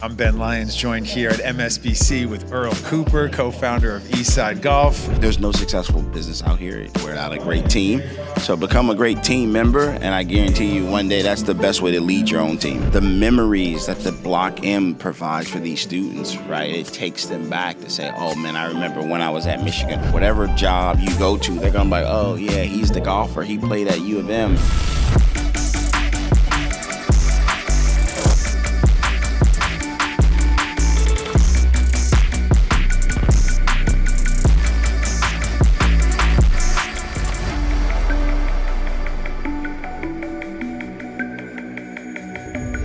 I'm Ben Lyons, joined here at MSBC with Earl Cooper, co-founder of Eastside Golf. There's no successful business out here without a great team. So become a great team member, and I guarantee you one day that's the best way to lead your own team. The memories that the Block M provides for these students, right? It takes them back to say, oh man, I remember when I was at Michigan. Whatever job you go to, they're gonna be like, oh yeah, he's the golfer. He played at U of M.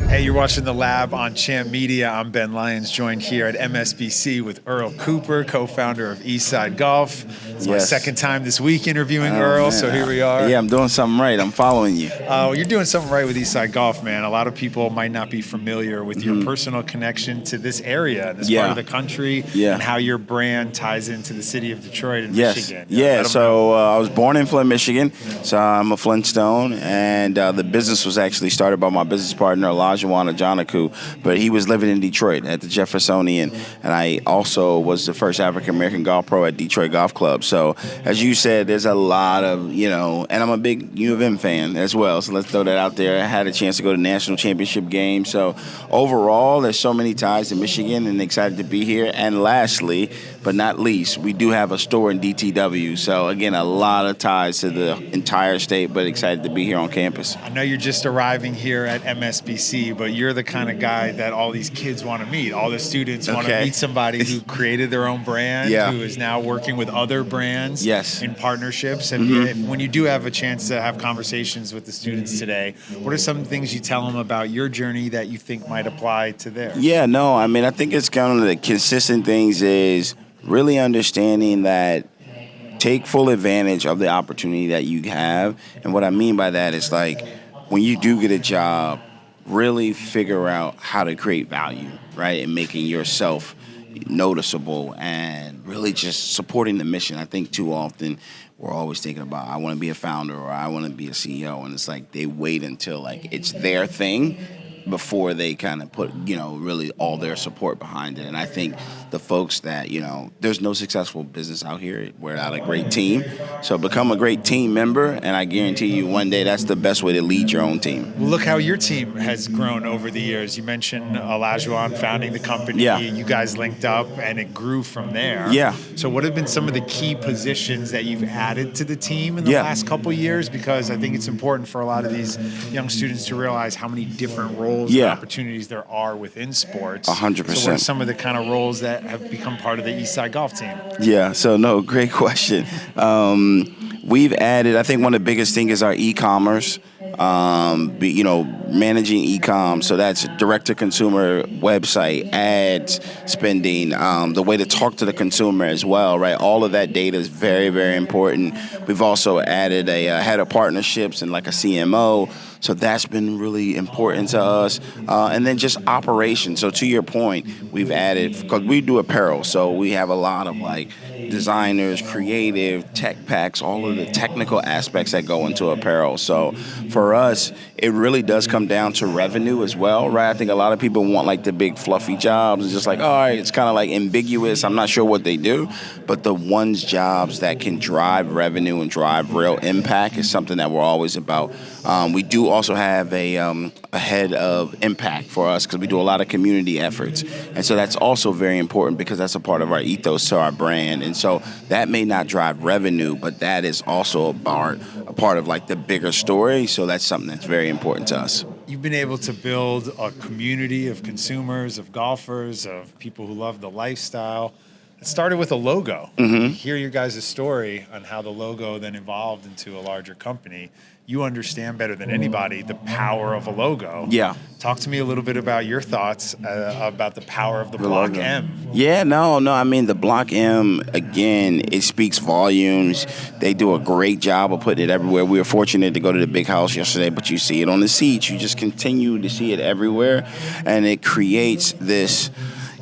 Hey, you're watching The Lab on Champ Media. I'm Ben Lyons, joined here at MSBC with Earl Cooper, co-founder of Eastside Golf. It's my second time this week interviewing Earl, man. So here we are. Yeah, I'm doing something right. I'm following you. You're doing something right with Eastside Golf, man. A lot of people might not be familiar with your personal connection to this area, this part of the country, and how your brand ties into the city of Detroit and Michigan. So I was born in Flint, Michigan, so I'm a Flintstone, and the business was actually started by my business partner, Elijah Janaku, but he was living in Detroit at the Jeffersonian, and I also was the first African-American golf pro at Detroit Golf Club. So as you said, there's a lot of, and I'm a big U of M fan as well, so let's throw that out there. I had a chance to go to national championship games. So overall, there's so many ties to Michigan, and excited to be here. And lastly, but not least, we do have a store in DTW. So again, a lot of ties to the entire state, but excited to be here on campus. I know you're just arriving here at MSBC, but you're the kind of guy that all these kids want to meet. All the students want to meet somebody who created their own brand, who is now working with other brands in partnerships. And when you do have a chance to have conversations with the students today, what are some things you tell them about your journey that you think might apply to theirs? I think it's kind of the consistent things is really understanding that take full advantage of the opportunity that you have. And what I mean by that is like when you do get a job, really figure out how to create value, right? And making yourself noticeable and really just supporting the mission. I think too often we're always thinking about, I want to be a founder or I want to be a CEO. And it's like they wait until like it's their thing before they kind of put, really all their support behind it. And I think the folks that, there's no successful business out here without a great team. So become a great team member, and I guarantee you one day that's the best way to lead your own team. Well, look how your team has grown over the years. You mentioned Olajuwon founding the company. Yeah. You guys linked up, and it grew from there. Yeah. So what have been some of the key positions that you've added to the team in the last couple of years? Because I think it's important for a lot of these young students to realize how many different roles and opportunities there are within sports. 100%. So what are some of the kind of roles that have become part of the Eastside Golf team? Great question. We've added, I think one of the biggest things is our e-commerce. Managing e-com, so that's direct-to-consumer website, ads, spending, the way to talk to the consumer as well, right? All of that data is very, very important. We've also added a head of partnerships and like a CMO, so that's been really important to us. And then just operations. So to your point, we've added, because we do apparel, so we have a lot of like designers, creative, tech packs, all of the technical aspects that go into apparel. So for us, it really does come down to revenue as well, right? I think a lot of people want like the big fluffy jobs. It's just like, all right, it's kind of like ambiguous. I'm not sure what they do. But the jobs that can drive revenue and drive real impact is something that we're always about. We do also have a head of impact for us because we do a lot of community efforts. And so that's also very important because that's a part of our ethos to our brand. And so that may not drive revenue, but that is also a part of like the bigger story. So that's something that's very important to us. You've been able to build a community of consumers, of golfers, of people who love the lifestyle. It started with a logo. Hear your guys' story on how the logo then evolved into a larger company. You understand better than anybody the power of a logo. Yeah. Talk to me a little bit about your thoughts about the power of the Block logo. M. The Block M, again, it speaks volumes. They do a great job of putting it everywhere. We were fortunate to go to the big house yesterday, but you see it on the seats. You just continue to see it everywhere, and it creates this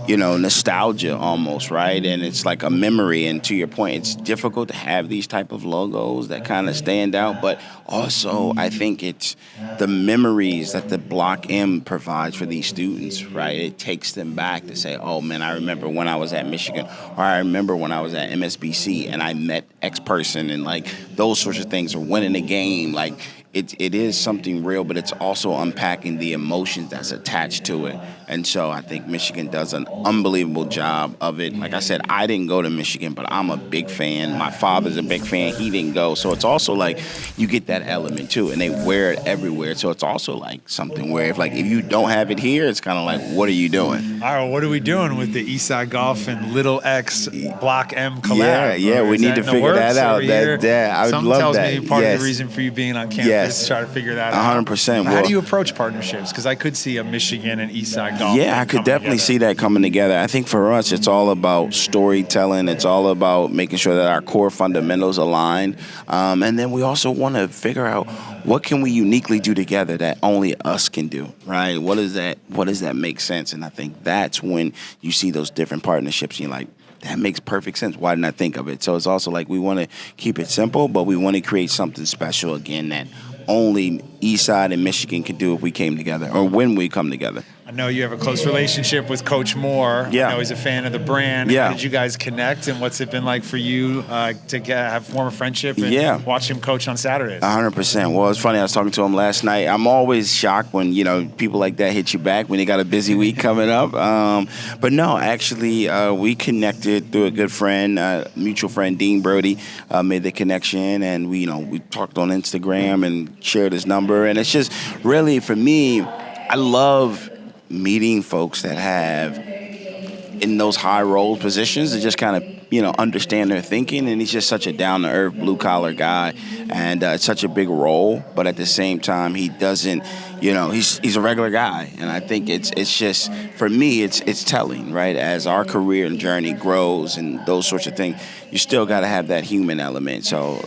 nostalgia almost, right? And it's like a memory. And to your point, it's difficult to have these type of logos that kind of stand out. But also, I think it's the memories that the Block M provides for these students, right? It takes them back to say, oh man, I remember when I was at Michigan, or I remember when I was at MSBC and I met X person, and like those sorts of things, or winning a game. Like it is something real, but it's also unpacking the emotions that's attached to it. And so I think Michigan does an unbelievable job of it. Like I said, I didn't go to Michigan, but I'm a big fan. My father's a big fan. He didn't go. So it's also like you get that element too, and they wear it everywhere. So it's also like something where if you don't have it here, it's kind of like, what are you doing? All right, what are we doing with the Eastside Golf and Little X Block M collab? Yeah, we need to figure that out. I would love tells that. me part of the reason for you being on campus, try to figure that out. 100%. How do you approach partnerships? Because I could see a Michigan and Eastside Golf. Yeah, I could definitely see that coming together. I think for us, it's all about storytelling. It's all about making sure that our core fundamentals align. And then we also want to figure out what can we uniquely do together that only us can do, right? What does that make sense? And I think that's when you see those different partnerships. You're like, that makes perfect sense. Why didn't I think of it? So it's also like we want to keep it simple, but we want to create something special, again, that only Eastside and Michigan can do if we came together, or when we come together. I know you have a close relationship with Coach Moore. Yeah. I know he's a fan of the brand. Yeah. How did you guys connect, and what's it been like for you to form a friendship and watch him coach on Saturdays? 100%. Well, it's funny. I was talking to him last night. I'm always shocked when, people like that hit you back when you got a busy week coming up. But no, actually, we connected through a good friend, mutual friend, Dean Brody, made the connection, and we talked on Instagram and shared his number. And it's just really, for me, I love meeting folks that have in those high role positions to just kind of understand their thinking. And he's just such a down to earth blue collar guy, and it's such a big role, but at the same time he doesn't he's a regular guy. And I think it's just, for me, it's telling, right? As our career and journey grows and those sorts of things, you still got to have that human element. So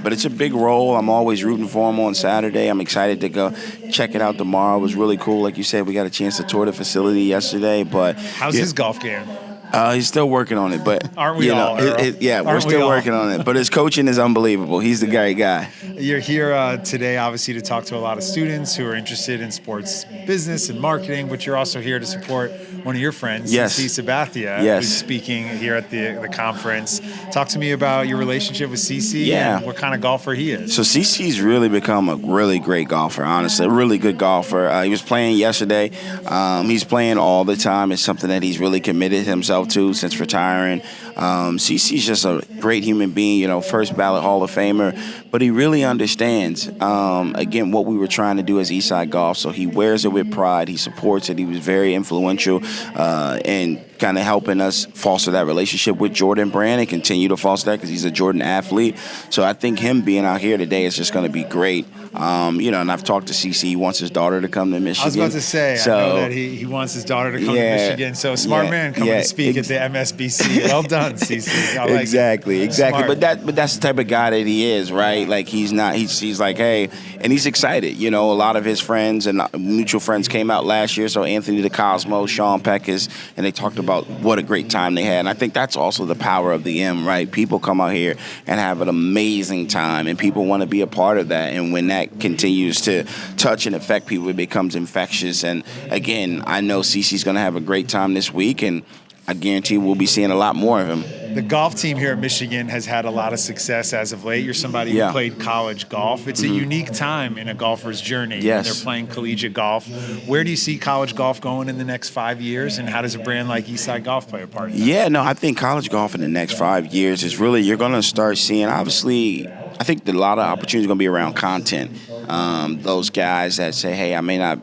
but it's a big role. I'm always rooting for him on Saturday. I'm excited to go check it out tomorrow. It was really cool. Like you said, we got a chance to tour the facility yesterday. But how's his golf game? He's still working on it, but aren't we all? We're still working on it. But his coaching is unbelievable. He's the great guy. You're here today, obviously, to talk to a lot of students who are interested in sports business and marketing, but you're also here to support one of your friends, CC Sabathia, who's speaking here at the conference. Talk to me about your relationship with CC and what kind of golfer he is. So CC's really become a really great golfer, honestly, a really good golfer. He was playing yesterday. He's playing all the time. It's something that he's really committed himself to since retiring. CC's just a great human being, first ballot Hall of Famer, but he really understands, again, what we were trying to do as Eastside Golf. So he wears it with pride. He supports it. He was very influential in kind of helping us foster that relationship with Jordan Brand and continue to foster that because he's a Jordan athlete. So I think him being out here today is just going to be great. And I've talked to CC. He wants his daughter to come to Michigan. I was about to say, I know that he wants his daughter to come to Michigan. So smart man coming to speak at the MSBC. Well done, CC. I like exactly. Smart. But that's the type of guy that he is, right? Like he's like, hey, and he's excited. A lot of his friends and mutual friends came out last year. So Anthony DeCosmo, Sean Peckis, and they talked about what a great time they had. And I think that's also the power of the M, right? People come out here and have an amazing time, and people want to be a part of that. And when that continues to touch and affect people, it becomes infectious. And again, I know CC's going to have a great time this week, and I guarantee we'll be seeing a lot more of him. The golf team here at Michigan has had a lot of success as of late. You're somebody who played college golf. It's a unique time in a golfer's journey. Yes. They're playing collegiate golf. Where do you see college golf going in the next 5 years, and how does a brand like Eastside Golf play a part in that? Yeah, no, I think college golf in the next 5 years is really, you're going to start seeing, obviously, I think a lot of opportunities are going to be around content. Those guys that say, hey, I may not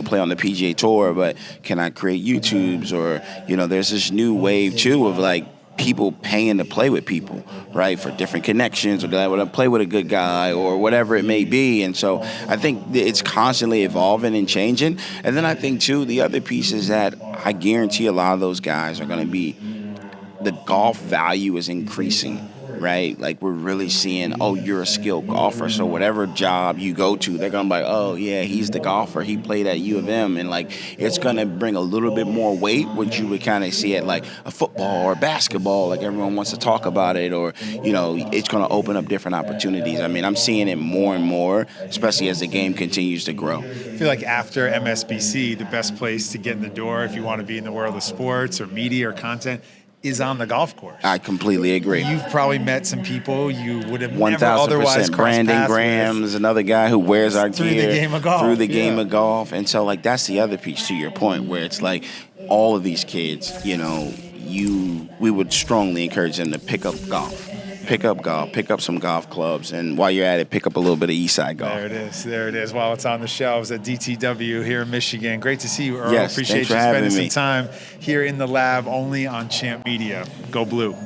play on the PGA Tour, but can I create YouTubes? Or, there's this new wave, too, of, like, people paying to play with people, right, for different connections, or that want to play with a good guy or whatever it may be. And so I think it's constantly evolving and changing. And then I think, too, the other piece is that I guarantee a lot of those guys are going to be, the golf value is increasing, right? Like, we're really seeing, oh, you're a skilled golfer, so whatever job you go to, they're gonna be like, oh yeah, he's the golfer, he played at U of M, and like, it's gonna bring a little bit more weight, which you would kind of see at like a football or basketball, like everyone wants to talk about it, or it's gonna open up different opportunities. I mean, I'm seeing it more and more, especially as the game continues to grow. I feel like after MSBC, the best place to get in the door if you want to be in the world of sports or media or content is on the golf course. I completely agree. You've probably met some people you would have never otherwise crossed Brandon paths Graham with. is another guy who wears our Through gear the game of golf. Through the game of golf. And so, like, that's the other piece to your point, where it's like all of these kids, we would strongly encourage them to pick up golf. Pick up some golf clubs, and while you're at it, pick up a little bit of Eastside Golf. There it is. While it's on the shelves at DTW here in Michigan. Great to see you, Earl. Yes, appreciate thanks for you having spending me. some time here in the lab, only on Champ Media. Go Blue.